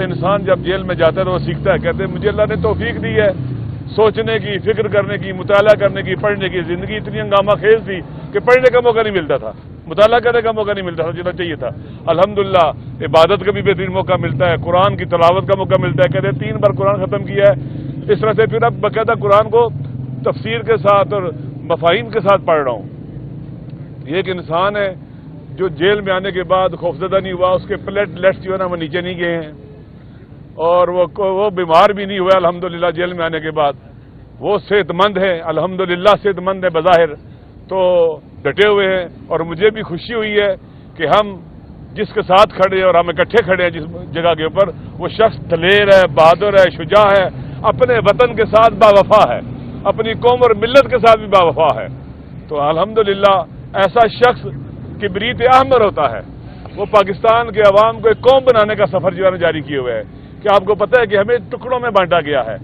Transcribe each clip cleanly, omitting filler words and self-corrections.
انسان جب جیل میں جاتا ہے تو وہ سیکھتا ہے. کہتے ہیں مجھے اللہ نے توفیق دی ہے سوچنے کی, فکر کرنے کی, مطالعہ کرنے کی, پڑھنے کی. زندگی اتنی ہنگامہ خیز تھی کہ پڑھنے کا موقع نہیں ملتا تھا, مطالعہ کرنے کا موقع نہیں ملتا تھا جتنا چاہیے تھا. الحمدللہ عبادت کا بھی بہترین موقع ملتا ہے, قرآن کی تلاوت کا موقع ملتا ہے. کہتے ہیں 3 بار قرآن ختم کیا ہے. اس طرح سے پھر اب باقاعدہ قرآن کو تفسیر کے ساتھ اور مفاہیم کے ساتھ پڑھ رہا ہوں. یہ ایک انسان ہے جو جیل میں آنے کے بعد خوفزدہ نہیں ہوا, اس کے پلیٹلیٹس جو ہے نا وہ نیچے نہیں گئے ہیں, اور وہ بیمار بھی نہیں ہوا الحمدللہ جیل میں آنے کے بعد. وہ صحت مند ہے الحمدللہ, صحت مند ہے بظاہر تو ڈٹے ہوئے ہیں. اور مجھے بھی خوشی ہوئی ہے کہ ہم جس کے ساتھ کھڑے ہیں اور ہم اکٹھے کھڑے ہیں جس جگہ کے اوپر, وہ شخص دلیر ہے, بہادر ہے, شجاع ہے, اپنے وطن کے ساتھ باوفا ہے, اپنی قوم اور ملت کے ساتھ بھی باوفا ہے. تو الحمدللہ ایسا شخص کبریت احمر ہوتا ہے. وہ پاکستان کے عوام کو ایک قوم بنانے کا سفر جو ہے جاری کیے ہوئے ہے. کہ آپ کو پتہ ہے کہ ہمیں ٹکڑوں میں بانٹا گیا ہے,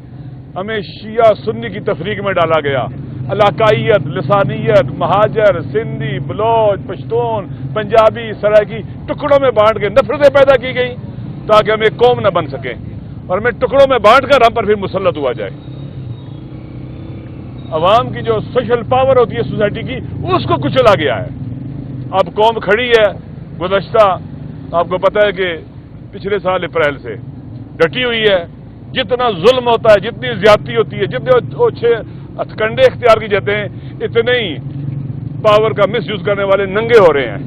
ہمیں شیعہ سنی کی تفریق میں ڈالا گیا. علاقائیت, لسانیت, مہاجر, سندھی, بلوچ, پشتون, پنجابی, سرائکی ٹکڑوں میں بانٹ کے نفرتیں پیدا کی گئیں تاکہ ہم ایک قوم نہ بن سکیں, اور ہمیں ٹکڑوں میں بانٹ کر ہم پر پھر مسلط ہوا جائے. عوام کی جو سوشل پاور ہوتی ہے سوسائٹی کی, اس کو کچلا گیا ہے. اب قوم کھڑی ہے گزشتہ, آپ کو پتہ ہے کہ پچھلے سال اپریل سے ڈٹی ہوئی ہے. جتنا ظلم ہوتا ہے, جتنی زیادتی ہوتی ہے, جتنے اچھے ہتھکنڈے اختیار کی جاتے ہیں, اتنے ہی پاور کا مس یوز کرنے والے ننگے ہو رہے ہیں,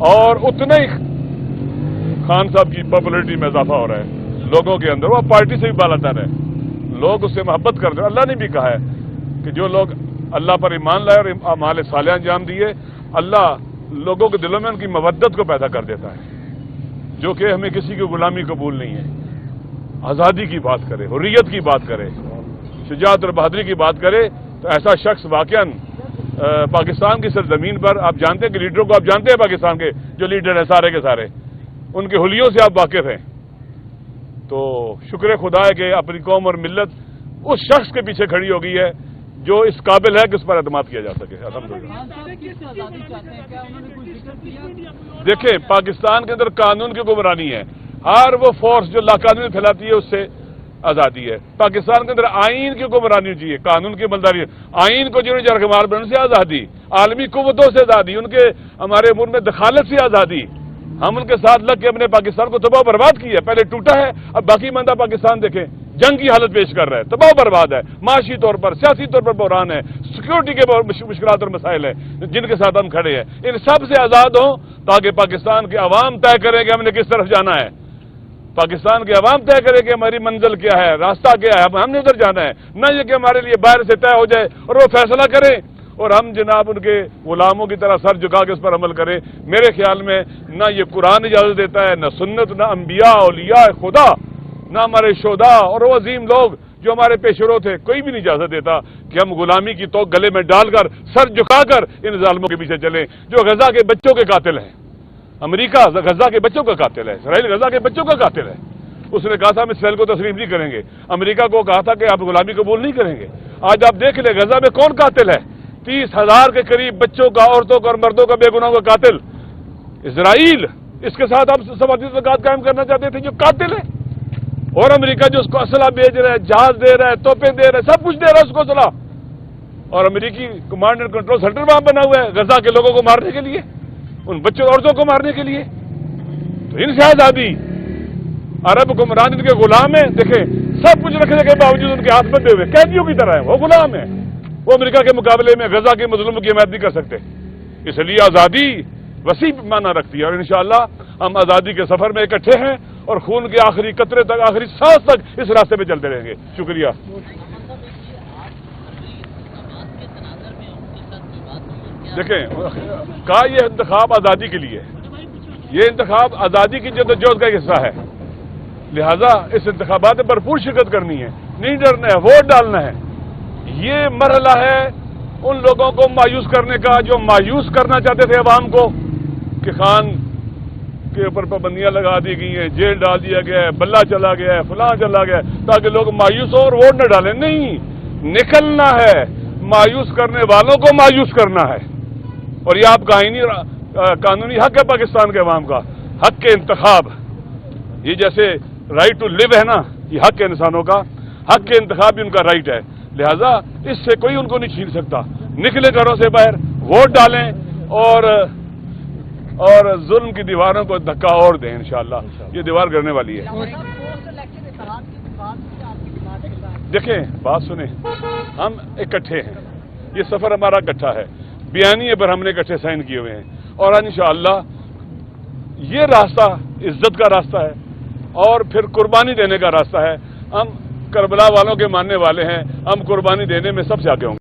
اور اتنا ہی خان صاحب کی پاپولرٹی میں اضافہ ہو رہا ہے لوگوں کے اندر. وہ پارٹی سے بھی بالا تر ہے, لوگ اس سے محبت کرتے ہیں. اللہ نے بھی کہا ہے کہ جو لوگ اللہ پر ایمان لائے اور اعمال صالحہ انجام دیے, اللہ لوگوں کے دلوں میں ان کی مودت کو پیدا کر دیتا ہے, جو کہ ہمیں کسی کی غلامی قبول نہیں ہے. آزادی کی بات کرے, حریت کی بات کرے, شجاعت اور بہادری کی بات کرے, تو ایسا شخص واقعاً پاکستان کی سرزمین پر, آپ جانتے ہیں کہ لیڈروں کو آپ جانتے ہیں پاکستان کے جو لیڈر ہیں سارے کے سارے, ان کے حلیوں سے آپ واقف ہیں. تو شکر خدا ہے کہ اپنی قوم اور ملت اس شخص کے پیچھے کھڑی ہو گئی ہے جو اس قابل ہے کہ اس پر اعتماد کیا جا سکے. الحمدللہ. دیکھیں پاکستان کے اندر قانون کی حکمرانی ہے. ہر وہ فورس جو لاقانونی پھیلاتی ہے اس سے آزادی ہے. پاکستان کے اندر آئین کی حکمرانی چاہیے, قانون کی عملداری. آئین کو جنہوں نے جرگمال بننے سے آزادی, عالمی قوتوں سے آزادی, ان کے ہمارے امور میں دخالت سے آزادی. ہم ان کے ساتھ لگ کے اپنے پاکستان کو تباہ و برباد کیا. پہلے ٹوٹا ہے, اب باقی ماندہ پاکستان دیکھیں جنگ کی حالت پیش کر رہا ہے, تباہ و برباد ہے, معاشی طور پر, سیاسی طور پر بحران ہے, سیکورٹی کے مشکلات اور مسائل ہیں جن کے ساتھ ہم کھڑے ہیں. ان سب سے آزاد ہوں تاکہ پاکستان کے عوام طے کریں کہ ہم نے کس طرف جانا ہے. پاکستان کے عوام طے کرے کہ ہماری منزل کیا ہے, راستہ کیا ہے, ہم نے ادھر جانا ہے. نہ یہ کہ ہمارے لیے باہر سے طے ہو جائے اور وہ فیصلہ کریں اور ہم جناب ان کے غلاموں کی طرح سر جھکا کے اس پر عمل کریں. میرے خیال میں نہ یہ قرآن اجازت دیتا ہے, نہ سنت, نہ انبیاء اولیاء خدا, نہ ہمارے شہداء اور وہ عظیم لوگ جو ہمارے پیشرو تھے, کوئی بھی نہیں اجازت دیتا کہ ہم غلامی کی توق گلے میں ڈال کر سر جھکا کر ان ظالموں کے پیچھے چلیں جو غزہ کے بچوں کے قاتل ہیں. امریکہ غزہ کے بچوں کا قاتل ہے, اسرائیل غزہ کے بچوں کا قاتل ہے. اس نے کہا تھا ہم اسرائیل کو تسلیم نہیں کریں گے. امریکہ کو کہا تھا کہ آپ غلامی قبول نہیں کریں گے. آج آپ دیکھ لیں غزہ میں کون قاتل ہے. 30,000 کے قریب بچوں کا, عورتوں کا اور مردوں کا بے گناہوں کا قاتل اسرائیل. اس کے ساتھ آپ سماجی تعلقات قائم کرنا چاہتے تھے جو قاتل ہے. اور امریکہ جو اس کو اسلحہ بھیج رہا ہے, جہاز دے رہا ہے, توپیں دے رہا ہے, سب کچھ دے رہا ہے اس کو اسلحہ. اور امریکی کمانڈ اینڈ کنٹرول سینٹر وہاں بنا ہوا ہے غزہ کے لوگوں کو مارنے کے لیے, ان بچوں عورتوں کو مارنے کے لیے. تو ان سے آزادی. عرب حکمران ان کے غلام ہیں. دیکھیں سب کچھ رکھنے کے باوجود ان کے ہاتھ بندھے ہوئے قیدیوں کی طرح ہیں, وہ غلام ہیں. وہ امریکہ کے مقابلے میں غزہ کے مظلوموں کی حمایت نہیں کر سکتے. اس لیے آزادی وسیع معنی رکھتی ہے, اور انشاءاللہ ہم آزادی کے سفر میں اکٹھے ہیں اور خون کے آخری قطرے تک, آخری سانس تک اس راستے پہ چلتے رہیں گے. شکریہ. دیکھیں کہا یہ انتخاب آزادی کے لیے, یہ انتخاب آزادی کی جدوجہد کا ایک حصہ ہے. لہذا اس انتخابات میں بھرپور شرکت کرنی ہے, نہیں ڈرنا ہے, ووٹ ڈالنا ہے. یہ مرحلہ ہے ان لوگوں کو مایوس کرنے کا جو مایوس کرنا چاہتے تھے عوام کو کہ خان کے اوپر پابندیاں لگا دی گئی ہیں, جیل ڈال دیا گیا ہے, بلہ چلا گیا ہے, فلاں چلا گیا ہے, تاکہ لوگ مایوس ہو اور ووٹ نہ ڈالیں. نہیں, نکلنا ہے, مایوس کرنے والوں کو مایوس کرنا ہے. اور یہ آپ کا قانونی حق ہے پاکستان کے عوام کا, حق کے انتخاب. یہ جیسے رائٹ ٹو لیو ہے نا، یہ حق ہے انسانوں کا، حق کے انتخاب بھی ان کا رائٹ ہے، لہذا اس سے کوئی ان کو نہیں چھین سکتا۔ نکلے گھروں سے باہر، ووٹ ڈالیں اور ظلم کی دیواروں کو دھکا اور دیں، انشاءاللہ یہ دیوار گرنے والی ہے۔ دیکھیں بات سنیں، ہم اکٹھے ہیں، یہ سفر ہمارا اکٹھا ہے، بیانیے پر ہم نے اکٹھے سائن کیے ہوئے ہیں، اور انشاءاللہ یہ راستہ عزت کا راستہ ہے اور پھر قربانی دینے کا راستہ ہے۔ ہم کربلا والوں کے ماننے والے ہیں، ہم قربانی دینے میں سب سے آگے ہوں گے۔